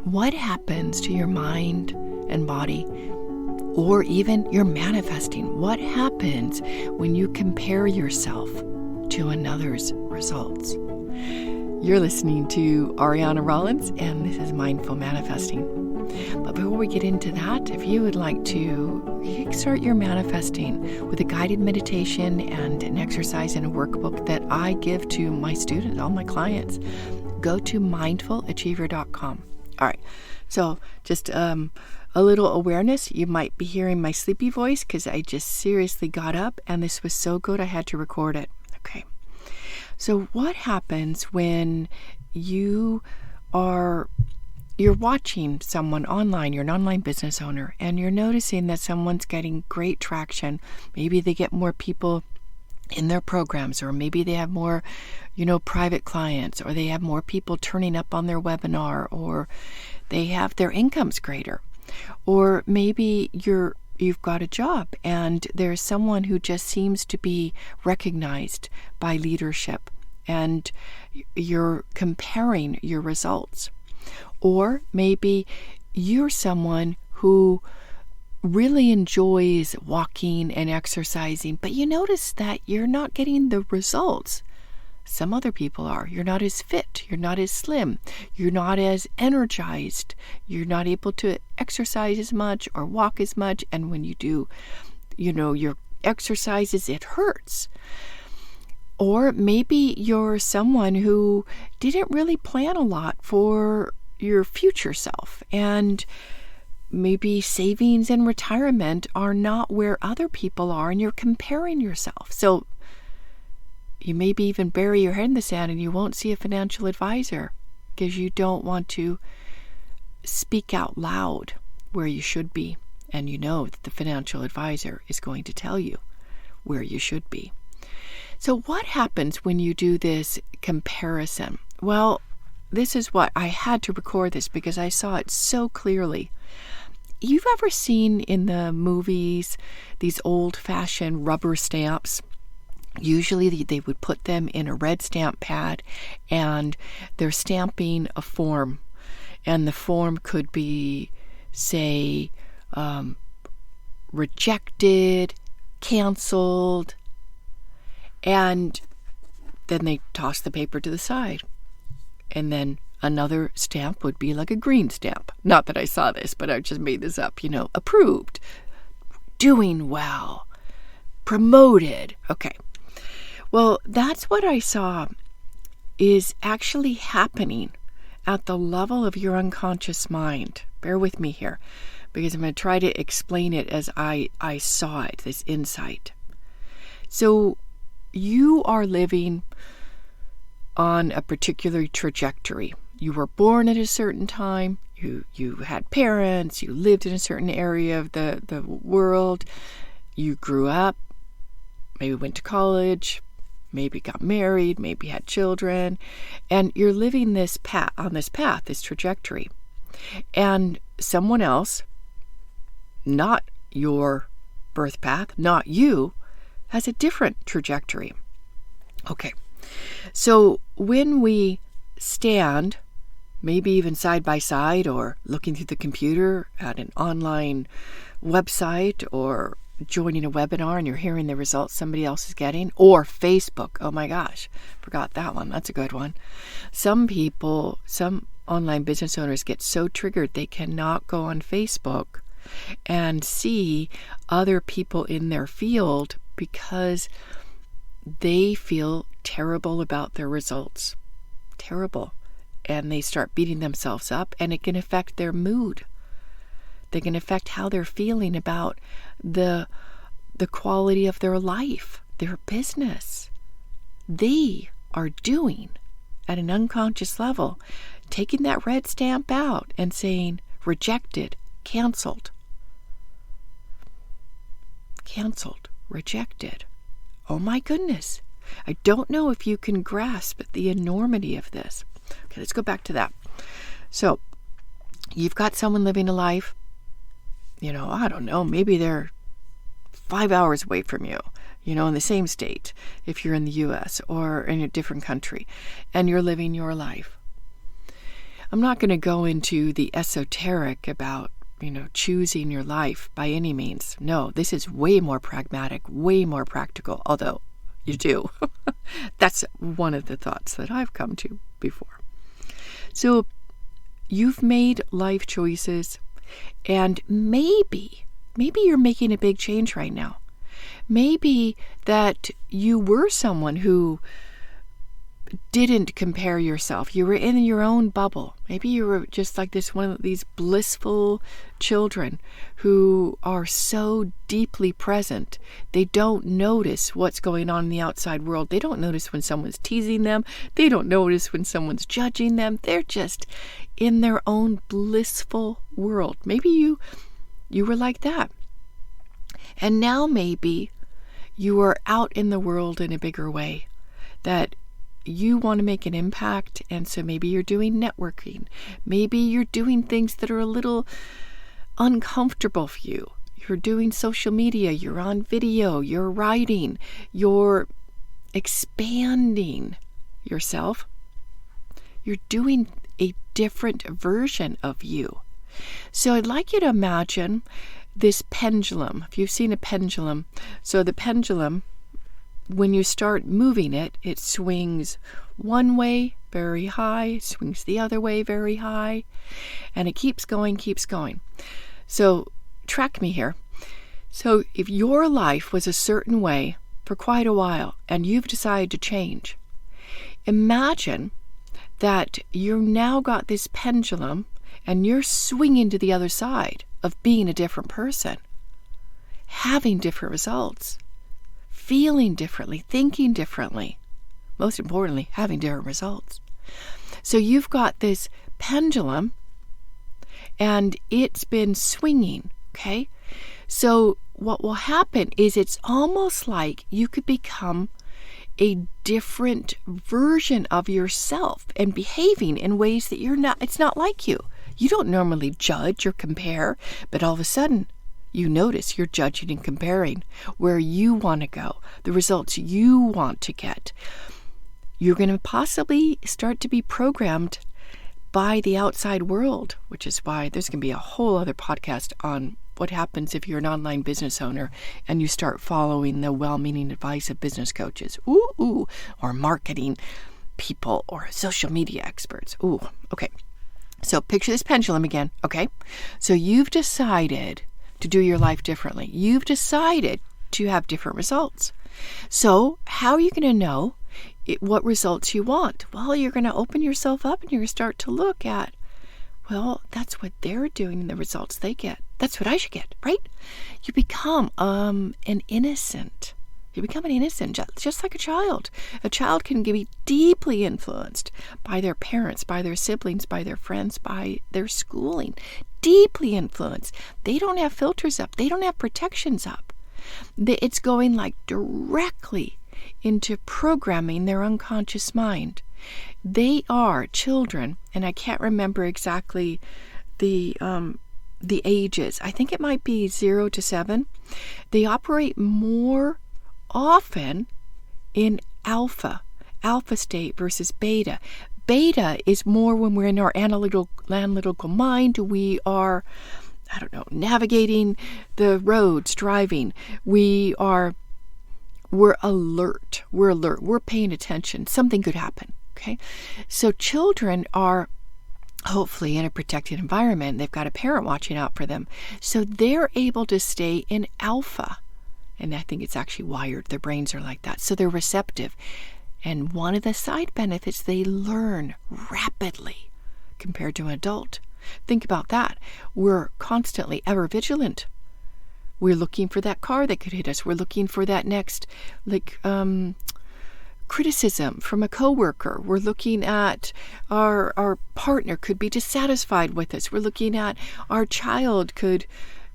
what happens to your mind and body, or even your manifesting? What happens when you compare yourself to another's results? You're listening to Ariana Rollins, and this is Mindful Manifesting. But before we get into that, if you would like to kickstart your manifesting with a guided meditation and an exercise and a workbook that I give to my students, all my clients, go to mindfulachiever.com. All right, so just a little awareness. You might be hearing my sleepy voice because I just seriously got up and this was so good I had to record it. Okay, so what happens when you're watching someone online, you're an online business owner, and you're noticing that someone's getting great traction? Maybe they get more people in their programs, or maybe they have more, private clients, or they have more people turning up on their webinar, or they have their income's greater. Or maybe you've got a job and there's someone who just seems to be recognized by leadership, and you're comparing your results. Or maybe you're someone who really enjoys walking and exercising, but you notice that you're not getting the results some other people are. You're not as fit, you're not as slim, you're not as energized, you're not able to exercise as much or walk as much, and when you do, your exercises, it hurts. Or maybe you're someone who didn't really plan a lot for your future self, and maybe savings and retirement are not where other people are, and you're comparing yourself. So you maybe even bury your head in the sand and you won't see a financial advisor because you don't want to speak out loud where you should be, and you know that the financial advisor is going to tell you where you should be. So what happens when you do this comparison? Well, this is what I had to record this because I saw it so clearly. You've ever seen in the movies these old-fashioned rubber stamps? Usually they would put them in a red stamp pad and they're stamping a form. And the form could be, say, rejected, canceled, and then they toss the paper to the side. And then another stamp would be like a green stamp. Not that I saw this, but I just made this up, approved, doing well, promoted. Okay. Well, that's what I saw is actually happening at the level of your unconscious mind. Bear with me here, because I'm going to try to explain it as I saw it, this insight. So you are living on a particular trajectory. You were born at a certain time, you had parents, you lived in a certain area of the world, you grew up, maybe went to college, maybe got married, maybe had children, and you're living this path, this trajectory. And someone else, not your birth path, not you, has a different trajectory. Okay, so when we stand, maybe even side by side or looking through the computer at an online website or joining a webinar and you're hearing the results somebody else is getting, or Facebook. Oh my gosh, forgot that one. That's a good one. Some online business owners get so triggered they cannot go on Facebook and see other people in their field because they feel terrible about their results. Terrible. And they start beating themselves up, and it can affect their mood. They can affect how they're feeling about the quality of their life, their business. They are doing, at an unconscious level, taking that red stamp out and saying, rejected, canceled, rejected. Oh my goodness. I don't know if you can grasp the enormity of this. Okay, let's go back to that. So, you've got someone living a life, I don't know, maybe they're 5 hours away from you, in the same state, if you're in the U.S. or in a different country, and you're living your life. I'm not going to go into the esoteric about, choosing your life by any means. No, this is way more pragmatic, way more practical, although you do. That's one of the thoughts that I've come to before. So you've made life choices, and maybe you're making a big change right now. Maybe that you were someone who didn't compare yourself. You were in your own bubble. Maybe you were just like one of these blissful children who are so deeply present. They don't notice what's going on in the outside world. They don't notice when someone's teasing them. They don't notice when someone's judging them. They're just in their own blissful world. Maybe you were like that. And now maybe you are out in the world in a bigger way, that you want to make an impact, and so maybe you're doing networking. Maybe you're doing things that are a little uncomfortable for you. You're doing social media, you're on video, you're writing, you're expanding yourself. You're doing a different version of you. So I'd like you to imagine this pendulum. If you've seen a pendulum, so the pendulum, when you start moving it, it swings one way very high, swings the other way very high, and it keeps going. So track me here. So if your life was a certain way for quite a while and you've decided to change, imagine that you've now got this pendulum and you're swinging to the other side of being a different person, having different results, feeling differently, thinking differently, most importantly, having different results. So you've got this pendulum and it's been swinging, okay? So what will happen is it's almost like you could become a different version of yourself and behaving in ways that it's not like you. You don't normally judge or compare, but all of a sudden, you notice you're judging and comparing where you want to go, the results you want to get. You're going to possibly start to be programmed by the outside world, which is why there's going to be a whole other podcast on what happens if you're an online business owner and you start following the well-meaning advice of business coaches, or marketing people or social media experts. Okay. So picture this pendulum again, okay? So you've decided to do your life differently. You've decided to have different results. So how are you going to know what results you want? Well, you're going to open yourself up and you're going to start to look at, well, that's what they're doing and the results they get. That's what I should get, right? You become an innocent. You become an innocent, just like a child. A child can be deeply influenced by their parents, by their siblings, by their friends, by their schooling. Deeply influenced. They don't have filters up. They don't have protections up. It's going directly into programming their unconscious mind. They are children, and I can't remember exactly the ages. I think it might be 0 to 7. They operate more often in alpha state versus beta. Beta is more when we're in our analytical mind. We are, navigating the roads, driving. We're alert. We're paying attention. Something could happen. Okay. So children are hopefully in a protected environment. They've got a parent watching out for them. So they're able to stay in alpha. And I think it's actually wired. Their brains are like that. So they're receptive. And one of the side benefits, they learn rapidly compared to an adult. Think about that. We're constantly ever vigilant. We're looking for that car that could hit us. We're looking for that next, criticism from a coworker. We're looking at our partner could be dissatisfied with us. We're looking at our child could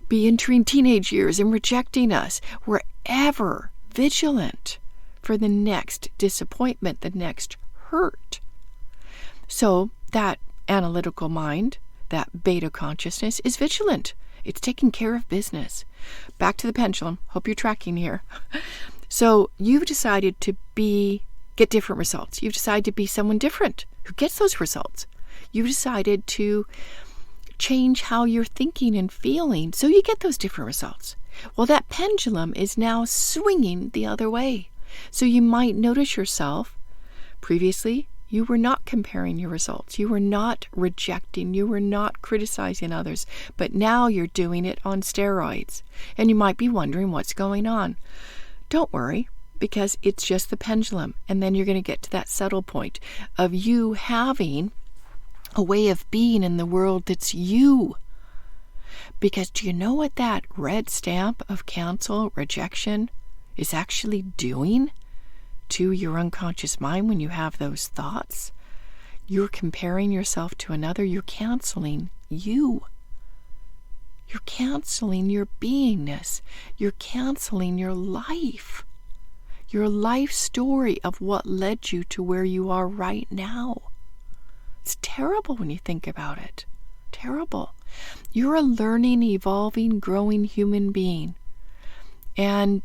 be entering teenage years and rejecting us. We're ever vigilant for the next disappointment, the next hurt. So that analytical mind, that beta consciousness is vigilant. It's taking care of business. Back to the pendulum. Hope you're tracking here. So you've decided to get different results. You've decided to be someone different who gets those results. You decided to change how you're thinking and feeling, so you get those different results. Well, that pendulum is now swinging the other way. So you might notice yourself, previously, you were not comparing your results. You were not rejecting. You were not criticizing others. But now you're doing it on steroids. And you might be wondering what's going on. Don't worry, because it's just the pendulum. And then you're going to get to that settle point of you having a way of being in the world that's you. Because do you know what that red stamp of cancel, rejection is actually doing to your unconscious mind when you have those thoughts? You're comparing yourself to another. You're canceling you. You're canceling your beingness. You're canceling your life story of what led you to where you are right now. It's terrible when you think about it. Terrible. You're a learning, evolving, growing human being. And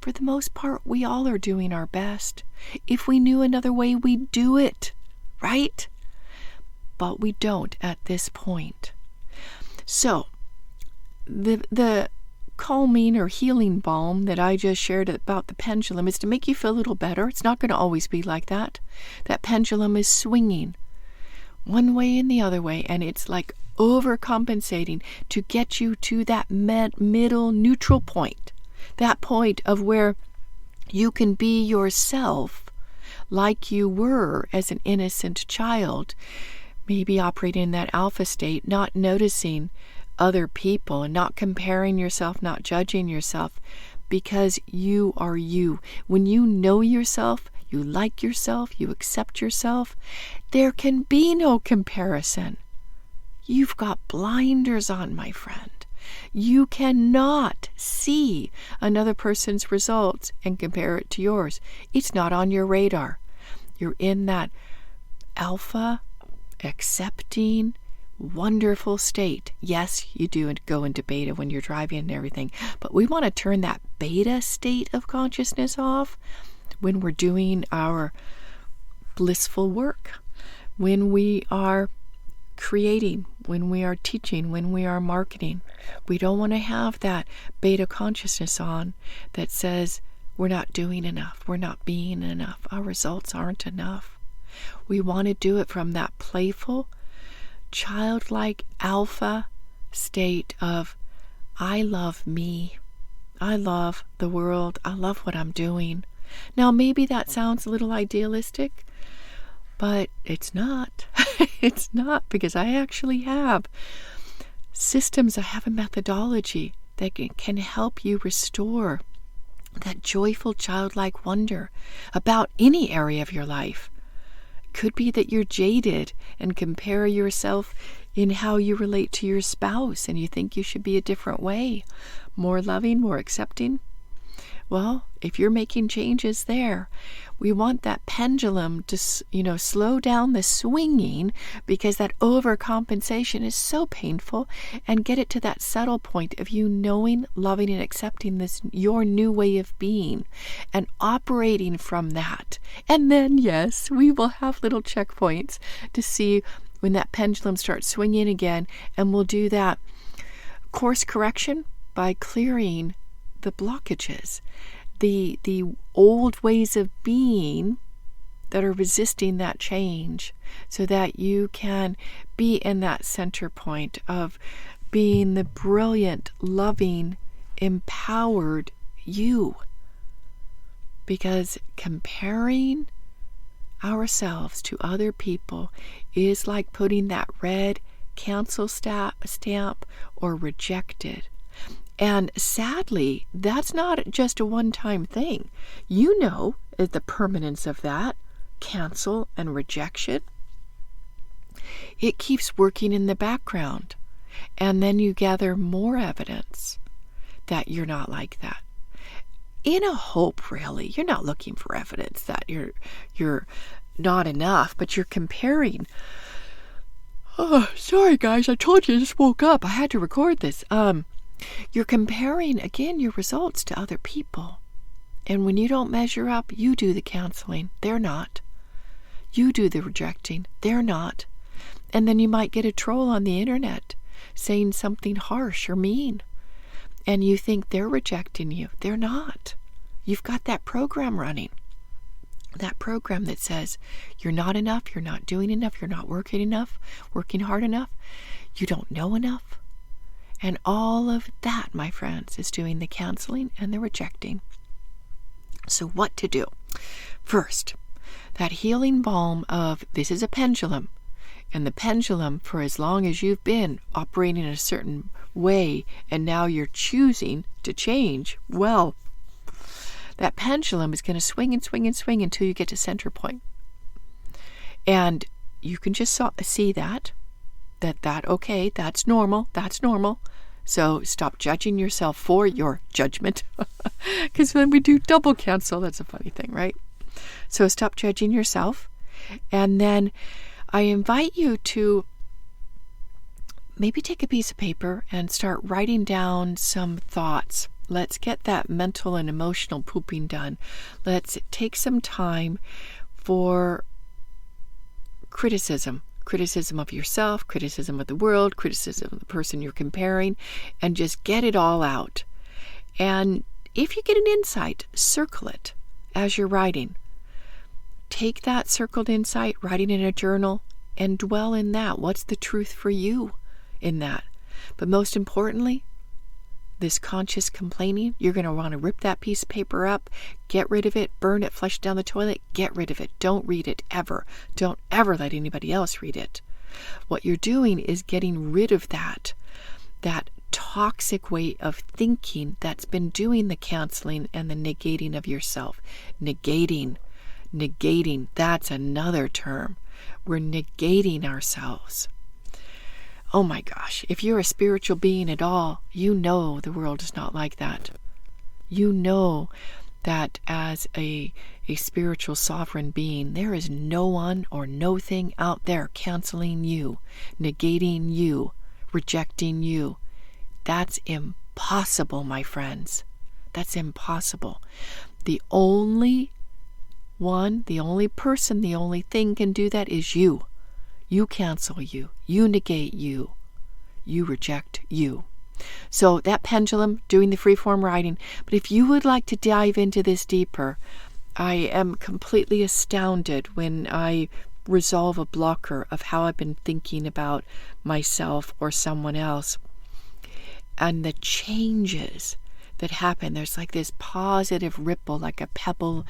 for the most part, we all are doing our best. If we knew another way, we'd do it, right? But we don't at this point. So, the calming or healing balm that I just shared about the pendulum is to make you feel a little better. It's not going to always be like that. That pendulum is swinging one way and the other way, and it's like overcompensating to get you to that middle neutral point. That point of where you can be yourself like you were as an innocent child, maybe operating in that alpha state, not noticing other people and not comparing yourself, not judging yourself, because you are you. When you know yourself, you like yourself, you accept yourself, there can be no comparison. You've got blinders on, my friend. You cannot see another person's results and compare it to yours. It's not on your radar. You're in that alpha, accepting, wonderful state. Yes, you do go into beta when you're driving and everything, but we want to turn that beta state of consciousness off when we're doing our blissful work, when we are creating, when we are teaching, when we are marketing. We don't want to have that beta consciousness on that says we're not doing enough, we're not being enough, our results aren't enough. We want to do it from that playful, childlike alpha state of, I love me, I love the world, I love what I'm doing. Now, maybe that sounds a little idealistic, but it's not. It's not, because I actually have systems, I have a methodology that can help you restore that joyful childlike wonder about any area of your life. It could be that you're jaded and compare yourself in how you relate to your spouse and you think you should be a different way, more loving, more accepting. Well, if you're making changes there, we want that pendulum to, slow down the swinging, because that overcompensation is so painful, and get it to that settle point of you knowing, loving, and accepting this, your new way of being, and operating from that. And then, yes, we will have little checkpoints to see when that pendulum starts swinging again, and we'll do that course correction by clearing the blockages, the old ways of being that are resisting that change, so that you can be in that center point of being the brilliant, loving, empowered you. Because comparing ourselves to other people is like putting that red cancel stamp or rejected. And sadly, that's not just a one-time thing. You know the permanence of that cancel and rejection. It keeps working in the background. And then you gather more evidence that you're not like that. In a hope, really. You're not looking for evidence that you're not enough, but you're comparing. Oh, sorry guys, I told you I just woke up. I had to record this. You're comparing, again, your results to other people. And when you don't measure up, you do the canceling. They're not. You do the rejecting. They're not. And then you might get a troll on the internet saying something harsh or mean. And you think they're rejecting you. They're not. You've got that program running. That program that says you're not enough, you're not doing enough, you're not working hard enough, you don't know enough. And all of that, my friends, is doing the canceling and the rejecting. So what to do? First, that healing balm of this is a pendulum. And the pendulum, for as long as you've been operating in a certain way and now you're choosing to change, well, that pendulum is going to swing and swing and swing until you get to center point. And you can just see that okay, that's normal. So stop judging yourself for your judgment. Because when we do double cancel, that's a funny thing, right? So stop judging yourself. And then I invite you to maybe take a piece of paper and start writing down some thoughts. Let's get that mental and emotional pooping done. Let's take some time for criticism of yourself, criticism of the world, criticism of the person you're comparing, and just get it all out. And if you get an insight, circle it as you're writing. Take that circled insight, write it in a journal, and dwell in that. What's the truth for you in that? But most importantly, this conscious complaining, you're going to want to rip that piece of paper up, get rid of it, burn it, flush it down the toilet, get rid of it. Don't read it ever. Don't ever let anybody else read it. What you're doing is getting rid of that toxic way of thinking that's been doing the canceling and the negating of yourself. Negating, that's another term. We're negating ourselves. Oh my gosh, if you're a spiritual being at all, you know the world is not like that. You know that as a spiritual sovereign being, there is no one or no thing out there canceling you, negating you, rejecting you. That's impossible, my friends. That's impossible. The only one, the only person, the only thing can do that is you. You cancel you. You negate you. You reject you. So that pendulum, doing the freeform writing. But if you would like to dive into this deeper, I am completely astounded when I resolve a blocker of how I've been thinking about myself or someone else. And the changes that happen. There's like this positive ripple, like a pebble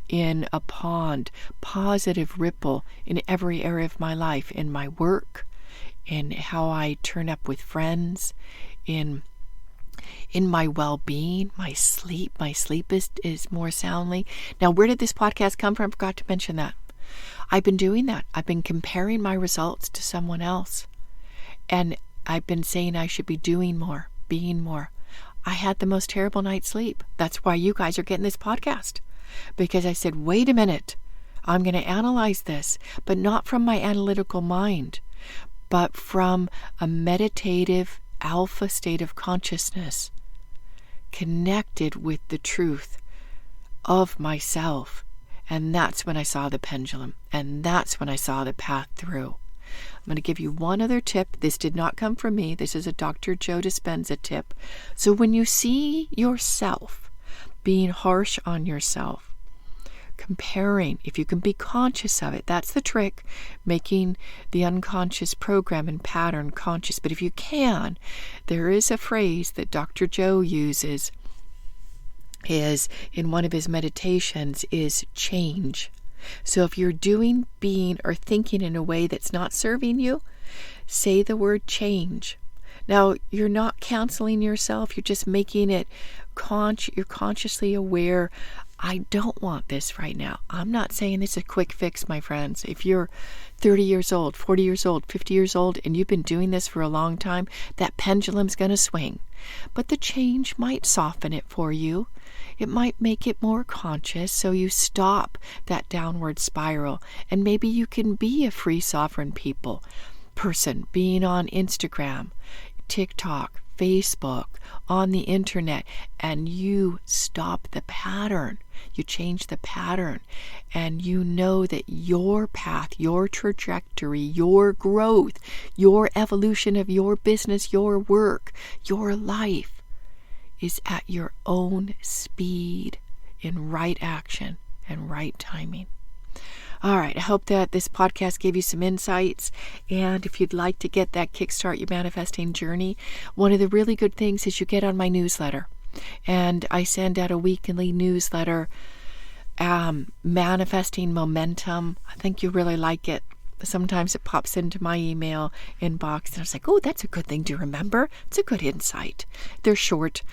in a pond, positive ripple in every area of my life, in my work, in how I turn up with friends, in my well-being, my sleep. My sleep is more soundly. Now, where did this podcast come from? I forgot to mention that. I've been doing that. I've been comparing my results to someone else. And I've been saying I should be doing more, being more. I had the most terrible night's sleep. That's why you guys are getting this podcast. Because I said, wait a minute, I'm going to analyze this, but not from my analytical mind, but from a meditative alpha state of consciousness, connected with the truth of myself. And that's when I saw the pendulum, and that's when I saw the path through. I'm going to give you one other tip. This did not come from me. This is a Dr. Joe Dispenza tip. So when you see yourself being harsh on yourself, comparing, if you can be conscious of it, that's the trick, making the unconscious program and pattern conscious. But if you can, there is a phrase that Dr. Joe uses is in one of his meditations is change. So if you're doing, being, or thinking in a way that's not serving you, say the word change. Now, you're not canceling yourself. You're just making it you're consciously aware. I don't want this right now. I'm not saying this is a quick fix, my friends. If you're 30 years old, 40 years old, 50 years old, and you've been doing this for a long time, that pendulum's going to swing. But the change might soften it for you. It might make it more conscious, so you stop that downward spiral. And maybe you can be a free sovereign person, being on Instagram, TikTok, Facebook, on the internet, and you stop the pattern. You change the pattern, and you know that your path, your trajectory, your growth, your evolution of your business, your work, your life is at your own speed, in right action and right timing. All right, I hope that this podcast gave you some insights. And if you'd like to get that Kickstart Your Manifesting journey, one of the really good things is you get on my newsletter. And I send out a weekly newsletter, Manifesting Momentum. I think you'll really like it. Sometimes it pops into my email inbox, and I was like, oh, that's a good thing to remember. It's a good insight. They're short.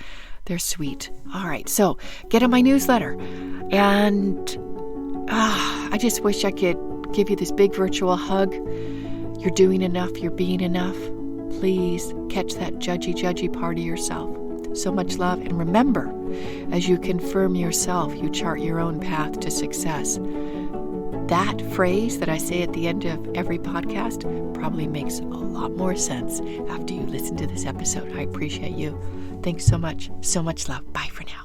They're sweet. All right, so get on my newsletter. And I just wish I could give you this big virtual hug. You're doing enough. You're being enough. Please catch that judgy part of yourself. So much love. And remember, as you confirm yourself, you chart your own path to success. That phrase that I say at the end of every podcast probably makes a lot more sense after you listen to this episode. I appreciate you. Thanks so much. So much love. Bye for now.